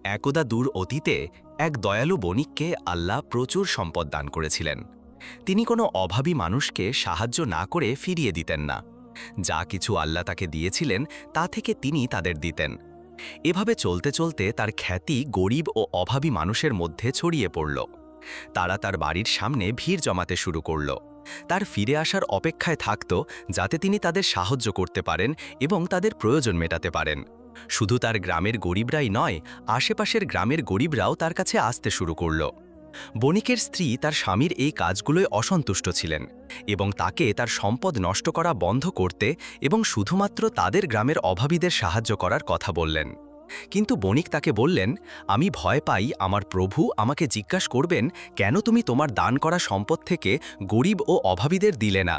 একদা দূর অতীতে এক দয়ালু বণিককে আল্লাহ প্রচুর সম্পদ দান করেছিলেন। তিনি কোনো অভাবী মানুষকে সাহায্য না করে ফিরিয়ে দিতেন না। যা কিছু আল্লাহ তাকে দিয়েছিলেন তা থেকে তিনি তাদের দিতেন। এভাবে চলতে চলতে তার খ্যাতি গরিব ও অভাবী মানুষের মধ্যে ছড়িয়ে পড়ল। তারা তার বাড়ির সামনে ভিড় জমাতে শুরু করল। তার ফিরে আসার অপেক্ষায় থাকত, যাতে তিনি তাদের সাহায্য করতে পারেন এবং তাদের প্রয়োজন মেটাতে পারেন। শুধু তার গ্রামের গরিবরাই নয়, আশেপাশের গ্রামের গরিবরাও তার কাছে আসতে শুরু করল। বণিকের স্ত্রী তার স্বামীর এই কাজগুলোয় অসন্তুষ্ট ছিলেন এবং তাকে তার সম্পদ নষ্ট করা বন্ধ করতে এবং শুধুমাত্র তাদের গ্রামের অভাবীদের সাহায্য করার কথা বললেন। কিন্তু বণিক তাকে বললেন, আমি ভয় পাই আমার প্রভু আমাকে জিজ্ঞাসা করবেন, কেন তুমি তোমার দান করা সম্পদ থেকে গরিব ও অভাবীদের দিলে না।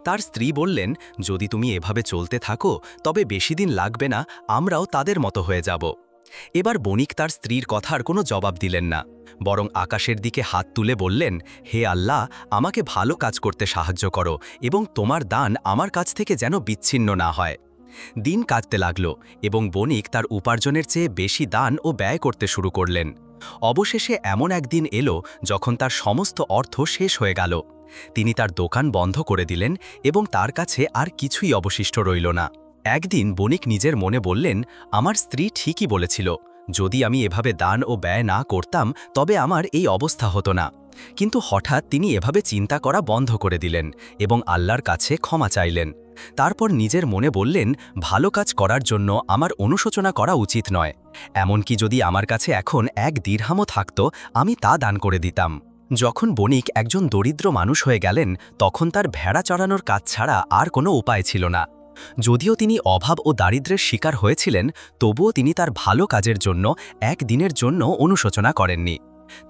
তার স্ত্রী বললেন, যদি তুমি এভাবে চলতে থাকো তবে বেশি দিন লাগবে না, আমরাও তাদের মতো হয়ে যাব। এবার বণিক তার স্ত্রীর কথার কোনো জবাব দিলেন না, বরং আকাশের দিকে হাত তুলে বললেন, হে আল্লাহ, আমাকে ভালো কাজ করতে সাহায্য করো এবং তোমার দান আমার কাছ থেকে যেন বিচ্ছিন্ন না হয়। দিন কাটতে লাগল এবং বণিক তার উপার্জনের চেয়ে বেশি দান ও ব্যয় করতে শুরু করলেন। অবশেষে এমন একদিন এলো যখন তার সমস্ত অর্থ শেষ হয়ে গেল। তিনি তার দোকান বন্ধ করে দিলেন এবং তার কাছে আর কিছুই অবশিষ্ট রইল না। একদিন বণিক নিজের মনে বললেন, আমার স্ত্রী ঠিকই বলেছিল, যদি আমি এভাবে দান ও ব্যয় না করতাম তবে আমার এই অবস্থা হতো না। কিন্তু হঠাৎ তিনি এভাবে চিন্তা করা বন্ধ করে দিলেন এবং আল্লাহর কাছে ক্ষমা চাইলেন। তারপর নিজের মনে বললেন, ভালো কাজ করার জন্য আমার অনুশোচনা করা উচিত নয়। এমনকি যদি আমার কাছে এখন 1 দিরহামও থাকত, আমি তা দান করে দিতাম। যখন বণিক একজন দরিদ্র মানুষ হয়ে গেলেন, তখন তার ভেড়া চড়ানোর কাজ ছাড়া আর কোনো উপায় ছিল না। যদিও তিনি অভাব ও দারিদ্র্যের শিকার হয়েছিলেন, তবুও তিনি তার ভালো কাজের জন্য 1 দিনের জন্য অনুশোচনা করেননি।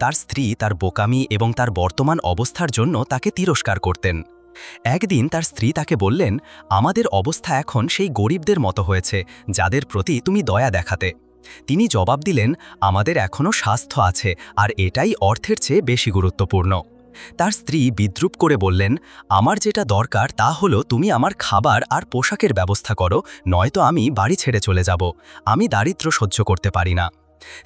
তার স্ত্রী তার বোকামি এবং তার বর্তমান অবস্থার জন্য তাকে তিরস্কার করতেন। একদিন তার স্ত্রী তাকে বললেন, আমাদের অবস্থা এখন সেই গরিবদের মতো হয়েছে যাদের প্রতি তুমি দয়া দেখাতে। তিনি জবাব দিলেন, আমাদের এখনও স্বাস্থ্য আছে, আর এটাই অর্থের চেয়ে বেশি গুরুত্বপূর্ণ। তার স্ত্রী বিদ্রূপ করে বললেন, আমার যেটা দরকার তা হলো তুমি আমার খাবার আর পোশাকের ব্যবস্থা করো, নয়তো আমি বাড়ি ছেড়ে চলে যাব। আমি দারিদ্র্য সহ্য করতে পারি না।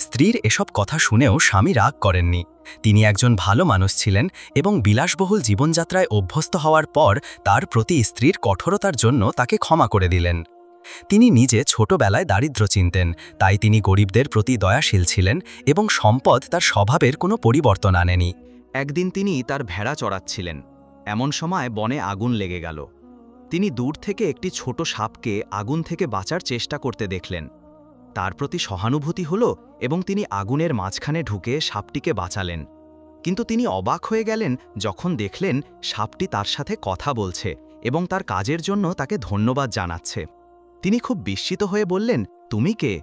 স্ত্রীর এসব কথা শুনেও স্বামী রাগ করেননি। তিনি একজন ভালো মানুষ ছিলেন এবং বিলাসবহুল জীবনযাত্রায় অভ্যস্ত হওয়ার পর তার প্রতি স্ত্রীর কঠোরতার জন্য তাকে ক্ষমা করে দিলেন। তিনি নিজে ছোটবেলায় দারিদ্র্য চিনতেন, তাই তিনি গরিবদের প্রতি দয়াশীল ছিলেন এবং সম্পদ তার স্বভাবের কোনো পরিবর্তন আনেনি। একদিন তিনি তার ভেড়া চড়াচ্ছিলেন। এমন সময় বনে আগুন লেগে গেল। তিনি দূর থেকে একটি ছোট সাপকে আগুন থেকে বাঁচার চেষ্টা করতে দেখলেন। তার প্রতি সহানুভূতি হল এবং তিনি আগুনের মাঝখানে ঢুকে সাপটিকে বাঁচালেন। কিন্তু তিনি অবাক হয়ে গেলেন যখন দেখলেন সাপটি তার সাথে কথা বলছে এবং তার কাজের জন্য তাকে ধন্যবাদ জানাচ্ছে। তিনি খুব বিস্মিত হয়ে বললেন, তুমি কে?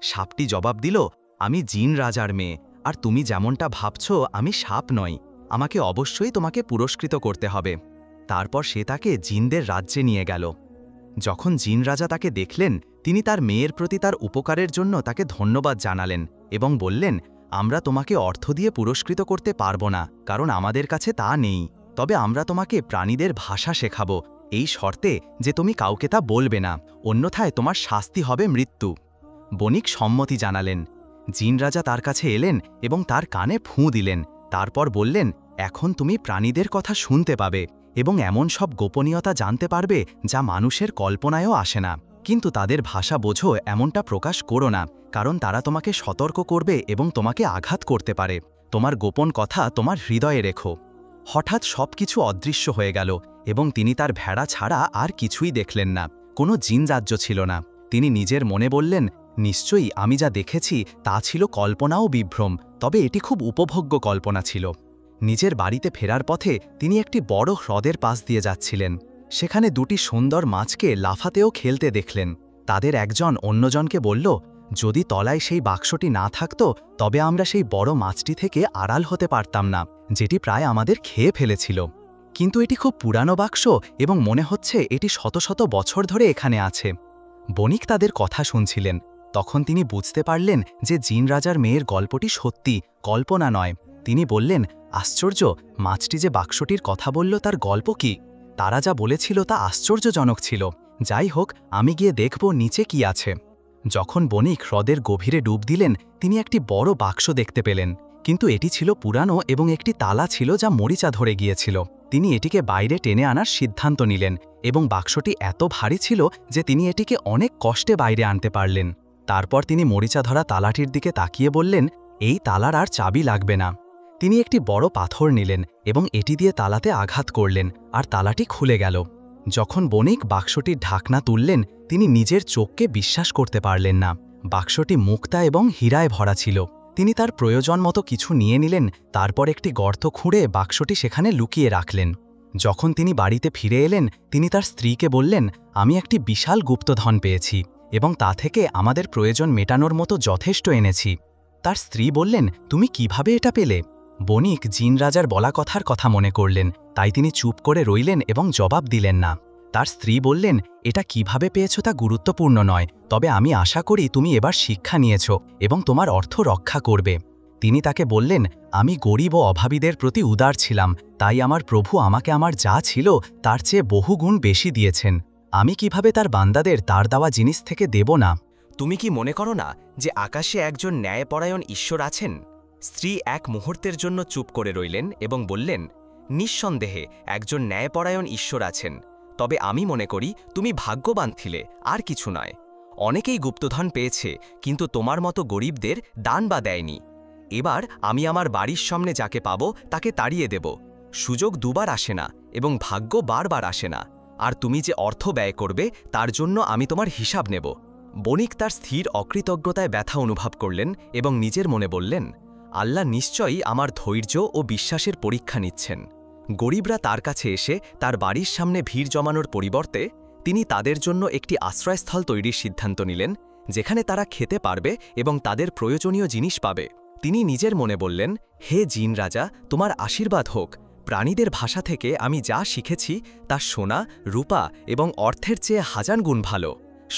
সাপটি জবাব দিল, আমি জিন রাজার মেয়ে, আর তুমি যেমনটা ভাবছো আমি সাপ নই। আমাকে অবশ্যই তোমাকে পুরস্কৃত করতে হবে। তারপর সে তাকে জিনদের রাজ্যে নিয়ে গেল। যখন জিন রাজা তাকে দেখলেন, তিনি তার মেয়ের প্রতি তার উপকারের জন্য তাকে ধন্যবাদ জানালেন এবং বললেন, আমরা তোমাকে অর্থ দিয়ে পুরস্কৃত করতে পারবো না, কারণ আমাদের কাছে তা নেই। তবে আমরা তোমাকে প্রাণীদের ভাষা শেখাবো, এই শর্তে যে তুমি কাউকে তা বলবে না, অন্যথায় তোমার শাস্তি হবে মৃত্যু। বণিক সম্মতি জানালেন। জিন রাজা তার কাছে এলেন এবং তার কানে ফুঁ দিলেন। তারপর বললেন, এখন তুমি প্রাণীদের কথা শুনতে পাবে এবং এমন সব গোপনীয়তা জানতে পারবে যা মানুষের কল্পনায়ও আসে না। কিন্তু তাদের ভাষা বোঝো এমনটা প্রকাশ করো না, কারণ তারা তোমাকে সতর্ক করবে এবং তোমাকে আঘাত করতে পারে। তোমার গোপন কথা তোমার হৃদয়ে রেখো। হঠাৎ সবকিছু অদৃশ্য হয়ে গেল এবং তিনি তার ভেড়া ছাড়া আর কিছুই দেখলেন না। কোনো জিনরাজ্য ছিল না। তিনি নিজের মনে বললেন, নিশ্চয়ই আমি যা দেখেছি তা ছিল কল্পনা ও বিভ্রম, তবে এটি খুব উপভোগ্য কল্পনা ছিল। নিজের বাড়িতে ফেরার পথে তিনি একটি বড় হ্রদের পাশ দিয়ে যাচ্ছিলেন। সেখানে 2টি সুন্দর মাছকে লাফাতেও খেলতে দেখলেন। তাদের একজন অন্যজনকে বলল, যদি তলায় সেই বাক্সটি না থাকত তবে আমরা সেই বড় মাছটি থেকে আড়াল হতে পারতাম না, যেটি প্রায় আমাদের খেয়ে ফেলেছিল। কিন্তু এটি খুব পুরানো বাক্স এবং মনে হচ্ছে এটি শত শত বছর ধরে এখানে আছে। বণিক তাদের কথা শুনছিলেন। তখন তিনি বুঝতে পারলেন যে জিন রাজার মেয়ের গল্পটি সত্যি, কল্পনা নয়। তিনি বললেন, আশ্চর্য, মাছটি যে বাক্সটির কথা বলল তার গল্প কি? তারা যা বলেছিল তা আশ্চর্যজনক ছিল। যাই হোক, আমি গিয়ে দেখব নিচে কি আছে। যখন বণিক হ্রদের গভীরে ডুব দিলেন তিনি একটি বড় বাক্স দেখতে পেলেন, কিন্তু এটি ছিল পুরানো এবং একটি তালা ছিল যা মরিচা ধরে গিয়েছিল। তিনি এটিকে বাইরে টেনে আনার সিদ্ধান্ত নিলেন এবং বাক্সটি এত ভারী ছিল যে তিনি এটিকে অনেক কষ্টে বাইরে আনতে পারলেন। তারপর তিনি মরিচা ধরা তালাটির দিকে তাকিয়ে বললেন, এই তালার আর চাবি লাগবে না। তিনি একটি বড় পাথর নিলেন এবং এটি দিয়ে তালাতে আঘাত করলেন আর তালাটি খুলে গেল। যখন বণিক বাক্সটির ঢাকনা তুললেন তিনি নিজের চোখকে বিশ্বাস করতে পারলেন না। বাক্সটি মুক্তা এবং হীরায় ভরা ছিল। তিনি তার প্রয়োজন মতো কিছু নিয়ে নিলেন, তারপর একটি গর্ত খুঁড়ে বাক্সটি সেখানে লুকিয়ে রাখলেন। যখন তিনি বাড়িতে ফিরে এলেন তিনি তার স্ত্রীকে বললেন, আমি একটি বিশাল গুপ্তধন পেয়েছি এবং তা থেকে আমাদের প্রয়োজন মেটানোর মতো যথেষ্ট এনেছি। তার স্ত্রী বললেন, তুমি কিভাবে এটা পেলে? বণিক জিন রাজার বলা কথার কথা মনে করলেন, তাই তিনি চুপ করে রইলেন এবং জবাব দিলেন না। তার স্ত্রী বললেন, এটা কিভাবে পেয়েছ তা গুরুত্বপূর্ণ নয়, তবে আমি আশা করি তুমি এবার শিক্ষা নিয়েছ এবং তোমার অর্থ রক্ষা করবে। তিনি তাকে বললেন, আমি গরিব ও অভাবীদের প্রতি উদার ছিলাম, তাই আমার প্রভু আমাকে আমার যা ছিল তার চেয়ে বহুগুণ বেশি দিয়েছেন। আমি কিভাবে তার বান্দাদের তার দেওয়া জিনিস থেকে দেব না? তুমি কি মনে করো না যে আকাশে একজন ন্যায়পরায়ণ ঈশ্বর আছেন? স্ত্রী এক মুহূর্তের জন্য চুপ করে রইলেন এবং বললেন, নিঃসন্দেহে একজন ন্যায়পরায়ণ ঈশ্বর আছেন, তবে আমি মনে করি তুমি ভাগ্যবান ছিলে, আর কিছু নয়। অনেকেই গুপ্তধন পেয়েছে কিন্তু তোমার মতো গরিবদের দান বা দেয়নি। এবার আমি আমার বাড়ির সামনে যাকে পাবো তাকে তাড়িয়ে দেব। সুযোগ দুবার আসে না এবং ভাগ্য বারবার আসে না, আর তুমি যে অর্থ ব্যয় করবে তার জন্য আমি তোমার হিসাব নেব। বণিক তার স্থির অকৃতজ্ঞতায় ব্যথা অনুভব করলেন এবং নিজের মনে বললেন, আল্লাহ নিশ্চয়ই আমার ধৈর্য ও বিশ্বাসের পরীক্ষা নিচ্ছেন। গরিবরা তার কাছে এসে তার বাড়ির সামনে ভিড় জমানোর পরিবর্তে তিনি তাদের জন্য একটি আশ্রয়স্থল তৈরির সিদ্ধান্ত নিলেন, যেখানে তারা খেতে পারবে এবং তাদের প্রয়োজনীয় জিনিস পাবে। তিনি নিজের মনে বললেন, হে জিন রাজা, তোমার আশীর্বাদ হোক। প্রাণীদের ভাষা থেকে আমি যা শিখেছি তা সোনা, রূপা এবং অর্থের চেয়ে হাজার গুণ ভালো।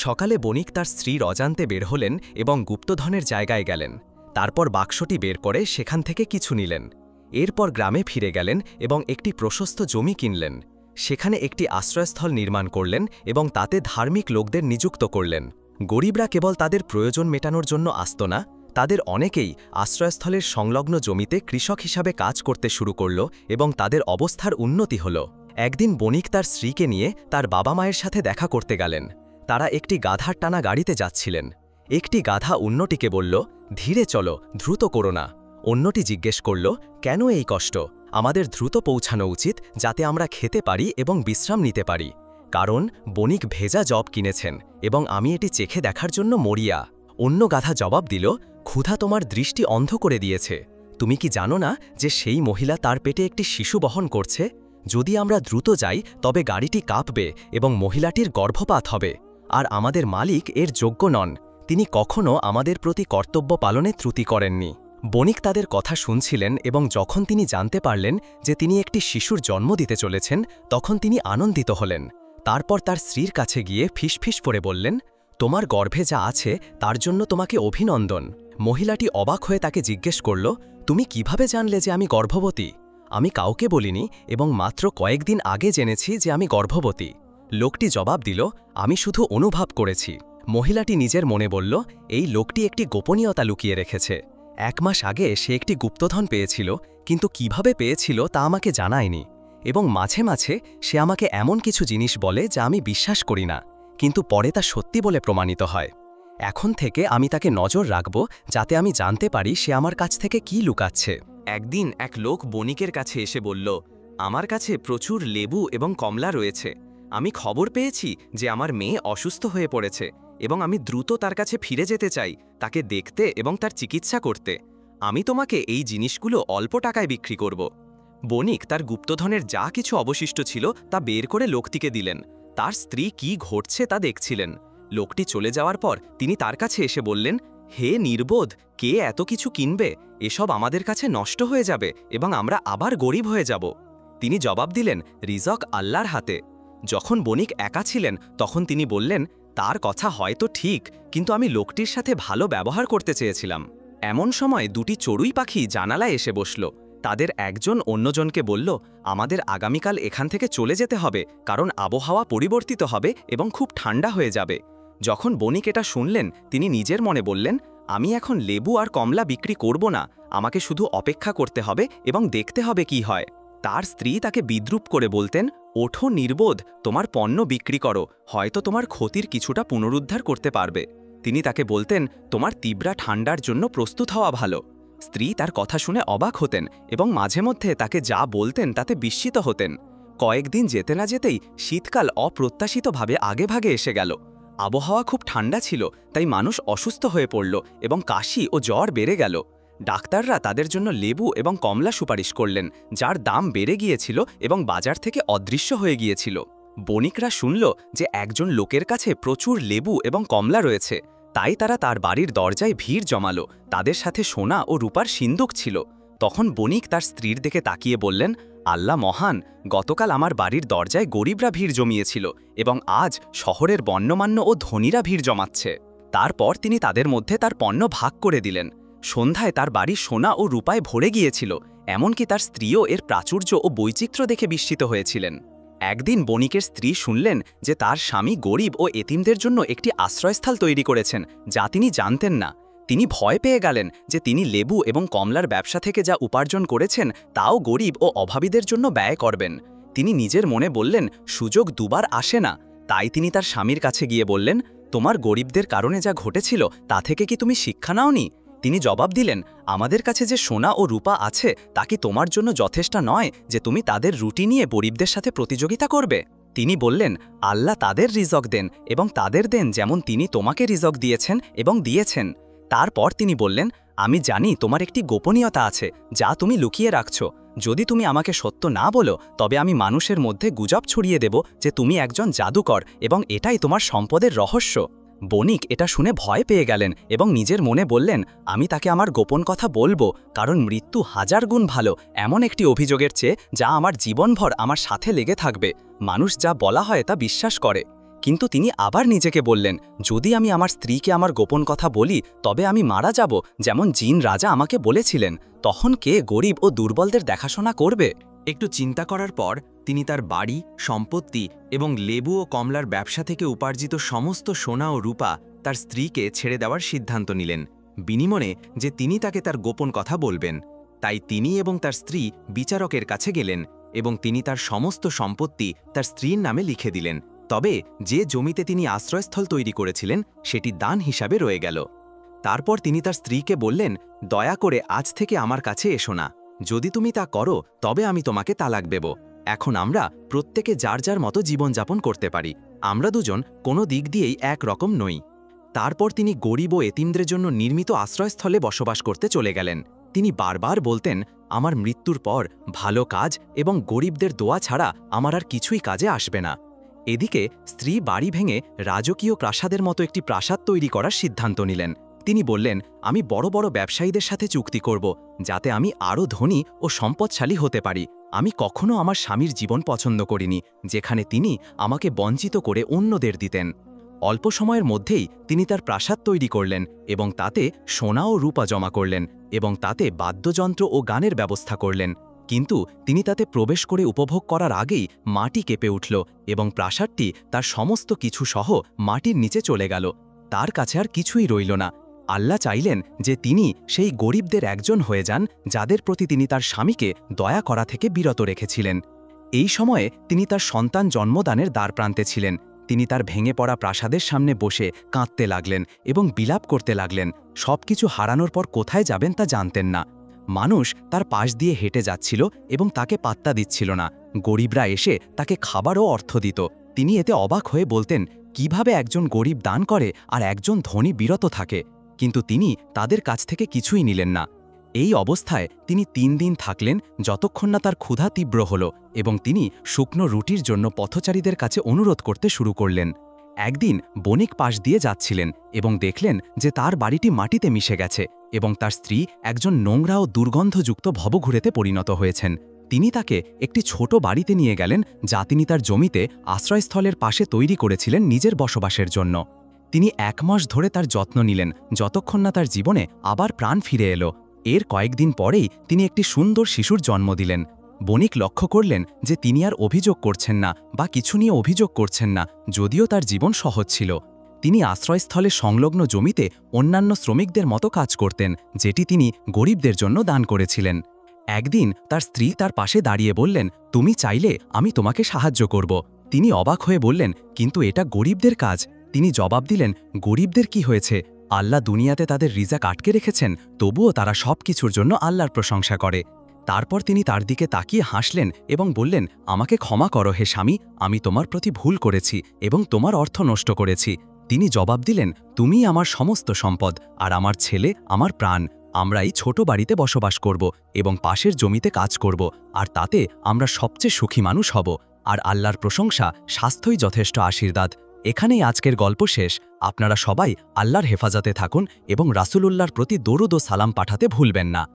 সকালে বণিক তার স্ত্রীর অজান্তে বের হলেন এবং গুপ্তধনের জায়গায় গেলেন। তারপর বাক্সটি বের করে সেখান থেকে কিছু নিলেন। এরপর গ্রামে ফিরে গেলেন এবং একটি প্রশস্ত জমি কিনলেন। সেখানে একটি আশ্রয়স্থল নির্মাণ করলেন এবং তাতে ধার্মিক লোকদের নিযুক্ত করলেন। গরিবরা কেবল তাদের প্রয়োজন মেটানোর জন্য আসত না, তাদের অনেকেই আশ্রয়স্থলের সংলগ্ন জমিতে কৃষক হিসাবে কাজ করতে শুরু করল এবং তাদের অবস্থার উন্নতি হল। একদিন বণিক তার স্ত্রীকে নিয়ে তার বাবা মায়ের সাথে দেখা করতে গেলেন। তারা একটি গাধার টানা গাড়িতে যাচ্ছিলেন। একটি গাধা অন্যটিকে বলল, ধীরে চলো, দ্রুত করো না। অন্যটি জিজ্ঞেস করল, কেন এই কষ্ট? আমাদের দ্রুত পৌঁছানো উচিত যাতে আমরা খেতে পারি এবং বিশ্রাম নিতে পারি, কারণ বণিক ভেজা জব কিনেছেন এবং আমি এটি চেখে দেখার জন্য মরিয়া। অন্য গাধা জবাব দিল, ক্ষুধা তোমার দৃষ্টি অন্ধ করে দিয়েছে। তুমি কি জানো না যে সেই মহিলা তার পেটে একটি শিশু বহন করছে? যদি আমরা দ্রুত যাই তবে গাড়িটি কাঁপবে এবং মহিলাটির গর্ভপাত হবে, আর আমাদের মালিক এর যোগ্য নন। তিনি কখনো আমাদের প্রতি কর্তব্য পালনে ত্রুটি করেননি। বণিক তাদের কথা শুনছিলেন এবং যখন তিনি জানতে পারলেন যে তিনি একটি শিশুর জন্ম দিতে চলেছেন তখন তিনি আনন্দিত হলেন। তারপর তার স্ত্রীর কাছে গিয়ে ফিসফিস করে বললেন, তোমার গর্ভে যা আছে তার জন্য তোমাকে অভিনন্দন। মহিলাটি অবাক হয়ে তাকে জিজ্ঞেস করল, তুমি কিভাবে জানলে যে আমি গর্ভবতী? আমি কাউকে বলিনি এবং মাত্র কয়েকদিন আগে জেনেছি যে আমি গর্ভবতী। লোকটি জবাব দিল, আমি শুধু অনুভব করেছি। মহিলাটি নিজের মনে বলল, এই লোকটি একটি গোপনীয়তা লুকিয়ে রেখেছে। 1 মাস আগে সে একটি গুপ্তধন পেয়েছিল, কিন্তু কিভাবে পেয়েছিল তা আমাকে জানায়নি, এবং মাঝে মাঝে সে আমাকে এমন কিছু জিনিস বলে যা আমি বিশ্বাস করি না, কিন্তু পরে তা সত্যি বলে প্রমাণিত হয়। এখন থেকে আমি তাকে নজর রাখব যাতে আমি জানতে পারি সে আমার কাছ থেকে কি লুকাচ্ছে। একদিন এক লোক বণিকের কাছে এসে বলল, আমার কাছে প্রচুর লেবু এবং কমলা রয়েছে। আমি খবর পেয়েছি যে আমার মেয়ে অসুস্থ হয়ে পড়েছে এবং আমি দ্রুত তার কাছে ফিরে যেতে চাই, তাকে দেখতে এবং তার চিকিৎসা করতে। আমি তোমাকে এই জিনিসগুলো অল্প টাকায় বিক্রি করব। বণিক তার গুপ্তধনের যা কিছু অবশিষ্ট ছিল তা বের করে লোকটিকে দিলেন। তার স্ত্রী কি ঘটছে তা দেখছিলেন। লোকটি চলে যাওয়ার পর তিনি তার কাছে এসে বললেন, হে নির্বোধ, কে এত কিছু কিনবে? এসব আমাদের কাছে নষ্ট হয়ে যাবে এবং আমরা আবার গরিব হয়ে যাব। তিনি জবাব দিলেন, রিজক আল্লাহর হাতে। যখন বণিক একা ছিলেন তখন তিনি বললেন, তার কথা হয়তো ঠিক, কিন্তু আমি লোকটির সাথে ভালো ব্যবহার করতে চেয়েছিলাম। এমন সময় 2টি চড়ুই পাখি জানালায় এসে বসল। তাদের একজন অন্যজনকে বলল, আমাদের আগামীকাল এখান থেকে চলে যেতে হবে, কারণ আবহাওয়া পরিবর্তিত হবে এবং খুব ঠান্ডা হয়ে যাবে। যখন বণিক এটা শুনলেন তিনি নিজের মনে বললেন, আমি এখন লেবু আর কমলা বিক্রি করব না, আমাকে শুধু অপেক্ষা করতে হবে এবং দেখতে হবে কি হয়। তার স্ত্রী তাকে বিদ্রূপ করে বলতেন, ওঠো নির্বোধ, তোমার পণ্য বিক্রি করো, হয়তো তোমার ক্ষতির কিছুটা পুনরুদ্ধার করতে পারবে। তিনি তাকে বলতেন, তোমার তীব্রা ঠান্ডার জন্য প্রস্তুত হওয়া ভালো। স্ত্রী তার কথা শুনে অবাক হতেন এবং মাঝে মধ্যে তাকে যা বলতেন তাতে বিস্মিত হতেন। কয়েকদিন যেতে না যেতেই শীতকাল অপ্রত্যাশিতভাবে আগেভাগে এসে গেল। আবহাওয়া খুব ঠান্ডা ছিল, তাই মানুষ অসুস্থ হয়ে পড়ল এবং কাশি ও জ্বর বেড়ে গেল। ডাক্তাররা তাদের জন্য লেবু এবং কমলা সুপারিশ করলেন, যার দাম বেড়ে গিয়েছিল এবং বাজার থেকে অদৃশ্য হয়ে গিয়েছিল। বণিকরা শুনল যে একজন লোকের কাছে প্রচুর লেবু এবং কমলা রয়েছে, তাই তারা তার বাড়ির দরজায় ভিড় জমালো। তাদের সাথে সোনা ও রূপার সিন্দুক ছিল। তখন বণিক তার স্ত্রীর দিকে তাকিয়ে বললেন, আল্লাহ মহান, গতকাল আমার বাড়ির দরজায় গরিবরা ভিড় জমিয়েছিল এবং আজ শহরের বন্যমান্য ও ধনীরা ভিড় জমাচ্ছে। তারপর তিনি তাদের মধ্যে তার পণ্য ভাগ করে দিলেন। সন্ধ্যায় তার বাড়ি সোনা ও রূপায় ভরে গিয়েছিল, এমনকি তার স্ত্রীও এর প্রাচুর্য ও বৈচিত্র্য দেখে বিস্মিত হয়েছিলেন। একদিন বণিকের স্ত্রী শুনলেন যে তার স্বামী গরিব ও এতিমদের জন্য একটি আশ্রয়স্থল তৈরি করেছেন, যা তিনি জানতেন না। তিনি ভয় পেয়ে গেলেন যে তিনি লেবু এবং কমলার ব্যবসা থেকে যা উপার্জন করেছেন তাও গরিব ও অভাবীদের জন্য ব্যয় করবেন। তিনি নিজের মনে বললেন, সুযোগ দুবার আসে না। তাই তিনি তার স্বামীর কাছে গিয়ে বললেন, তোমার গরিবদের কারণে যা ঘটেছিল তা থেকে কি তুমি শিক্ষা নাওনি? তিনি জবাব দিলেন, আমাদের কাছে যে সোনা ও রূপা আছে তা কি তোমার জন্য যথেষ্ট নয় যে তুমি তাদের রুটি নিয়ে গরিবদের সাথে প্রতিযোগিতা করবে? তিনি বললেন, আল্লাহ তাদের রিজক দেন এবং তাদের দেন যেমন তিনি তোমাকে রিজক দিয়েছেন এবং দিয়েছেন। তারপর তিনি বললেন, আমি জানি তোমার একটি গোপনীয়তা আছে যা তুমি লুকিয়ে রাখছো। যদি তুমি আমাকে সত্য না বলো তবে আমি মানুষের মধ্যে গুজব ছড়িয়ে দেব যে তুমি একজন জাদুকর এবং এটাই তোমার সম্পদের রহস্য। বণিক এটা শুনে ভয় পেয়ে গেলেন এবং নিজের মনে বললেন, আমি তাকে আমার গোপন কথা বলবো, কারণ মৃত্যু হাজার গুণ ভালো এমন একটি অভিযোগের চেয়ে যা আমার জীবনভর আমার সাথে লেগে থাকবে। মানুষ যা বলা হয় তা বিশ্বাস করে। কিন্তু তিনি আবার নিজেকে বললেন, যদি আমি আমার স্ত্রীকে আমার গোপন কথা বলি তবে আমি মারা যাব, যেমন জিন রাজা আমাকে বলেছিলেন। তখন কে গরিব ও দুর্বলদের দেখাশোনা করবে? একটু চিন্তা করার পর তিনি তার বাড়ি, সম্পত্তি এবং লেবু ও কমলার ব্যবসা থেকে উপার্জিত সমস্ত সোনা ও রূপা তার স্ত্রীকে ছেড়ে দেওয়ার সিদ্ধান্ত নিলেন, বিনিময়ে যে তিনি তাকে তার গোপন কথা বলবেন। তাই তিনি এবং তার স্ত্রী বিচারকের কাছে গেলেন এবং তিনি তার সমস্ত সম্পত্তি তার স্ত্রীর নামে লিখে দিলেন। তবে যে জমিতে তিনি আশ্রয়স্থল তৈরি করেছিলেন সেটি দান হিসাবে রয়ে গেল। তারপর তিনি তার স্ত্রীকে বললেন, দয়া করে আজ থেকে আমার কাছে এসো না। যদি তুমি তা করো তবে আমি তোমাকে তালাক দেব। এখন আমরা প্রত্যেকে যার যার মতো জীবনযাপন করতে পারি। আমরা দুজন কোনো দিক দিয়েই এক রকম নই। তারপর তিনি গরিব ও এতিমদের জন্য নির্মিত আশ্রয়স্থলে বসবাস করতে চলে গেলেন। তিনি বারবার বলতেন, আমার মৃত্যুর পর ভালো কাজ এবং গরিবদের দোয়া ছাড়া আমার আর কিছুই কাজে আসবে না। এদিকে স্ত্রী বাড়ি ভেঙে রাজকীয় প্রাসাদের মতো একটি প্রাসাদ তৈরি করার সিদ্ধান্ত নিলেন। তিনি বললেন, আমি বড় বড় ব্যবসায়ীদের সাথে চুক্তি করব, যাতে আমি আরও ধনী ও সম্পদশালী হতে পারি। আমি কখনো আমার স্বামীর জীবন পছন্দ করিনি, যেখানে তিনি আমাকে বঞ্চিত করে অন্যদের দিতেন। অল্প সময়ের মধ্যেই তিনি তার প্রাসাদ তৈরি করলেন এবং তাতে সোনা ও রূপা জমা করলেন এবং তাতে বাদ্যযন্ত্র ও গানের ব্যবস্থা করলেন। কিন্তু তিনি তাতে প্রবেশ করে উপভোগ করার আগেই মাটি কেঁপে উঠল এবং প্রাসাদটি তার সমস্ত কিছু সহ মাটির নিচে চলে গেল। তার কাছে আর কিছুই রইল না। আল্লাহ চাইলেন যে তিনি সেই গরিবদের একজন হয়ে যান যাদের প্রতি তিনি তার স্বামীকে দয়া করা থেকে বিরত রেখেছিলেন। এই সময়ে তিনি তার সন্তান জন্মদানের দ্বারপ্রান্তে ছিলেন। তিনি তার ভেঙে পড়া প্রাসাদের সামনে বসে কাঁদতে লাগলেন এবং বিলাপ করতে লাগলেন। সবকিছু হারানোর পর কোথায় যাবেন তা জানতেন না। মানুষ তার পাশ দিয়ে হেঁটে যাচ্ছিল এবং তাকে পাত্তা দিচ্ছিল না। গরিবরা এসে তাকে খাবার ও অর্থ দিত। তিনি এতে অবাক হয়ে বলতেন, কিভাবে একজন গরিব দান করে আর একজন ধনী বিরত থাকে? কিন্তু তিনি তাদের কাছ থেকে কিছুই নিলেন না। এই অবস্থায় তিনি 3 দিন থাকলেন, যতক্ষণ না তার ক্ষুধা তীব্র হল এবং তিনি শুকনো রুটির জন্য পথচারীদের কাছে অনুরোধ করতে শুরু করলেন। একদিন বণিক পাশ দিয়ে যাচ্ছিলেন এবং দেখলেন যে তার বাড়িটি মাটিতে মিশে গেছে এবং তার স্ত্রী একজন নোংরা ও দুর্গন্ধযুক্ত ভবঘুরেতে পরিণত হয়েছেন। তিনি তাকে একটি ছোট বাড়িতে নিয়ে গেলেন, যা তিনি তার জমিতে আশ্রয়স্থলের পাশে তৈরি করেছিলেন নিজের বসবাসের জন্য। তিনি 1 মাস ধরে তার যত্ন নিলেন, যতক্ষণ না তার জীবনে আবার প্রাণ ফিরে এলো। এর কয়েকদিন পরেই তিনি একটি সুন্দর শিশুর জন্ম দিলেন। বণিক লক্ষ্য করলেন যে তিনি আর অভিযোগ করছেন না বা কিছু নিয়ে অভিযোগ করছেন না, যদিও তার জীবন সহজ ছিল। তিনি আশ্রয়স্থলে সংলগ্ন জমিতে অন্যান্য শ্রমিকদের মতো কাজ করতেন, যেটি তিনি গরিবদের জন্য দান করেছিলেন। একদিন তার স্ত্রী তার পাশে দাঁড়িয়ে বললেন, তুমি চাইলে আমি তোমাকে সাহায্য করব। তিনি অবাক হয়ে বললেন, কিন্তু এটা গরিবদের কাজ। তিনি জবাব দিলেন, গরিবদের কি হয়েছে? আল্লাহ দুনিয়াতে তাদের রিজাক আটকে রেখেছেন, তবুও তারা সব কিছুর জন্য আল্লাহর প্রশংসা করে। তারপর তিনি তার দিকে তাকিয়ে হাসলেন এবং বললেন, আমাকে ক্ষমা করো হে স্বামী, আমি তোমার প্রতি ভুল করেছি এবং তোমার অর্থ নষ্ট করেছি। তিনি জবাব দিলেন, তুমিই আমার সমস্ত সম্পদ, আর আমার ছেলে আমার প্রাণ। আমরা এই ছোট বাড়িতে বসবাস করব এবং পাশের জমিতে কাজ করব, আর তাতে আমরা সবচেয়ে সুখী মানুষ হব। আর আল্লাহর প্রশংসা, স্বাস্থ্যই যথেষ্ট আশীর্বাদ। এখানেই আজকের গল্প শেষ। আপনারা সবাই আল্লাহর হেফাজতে থাকুন এবং রাসূলুল্লাহর প্রতি দরুদ ও সালাম পাঠাতে ভুলবেন না।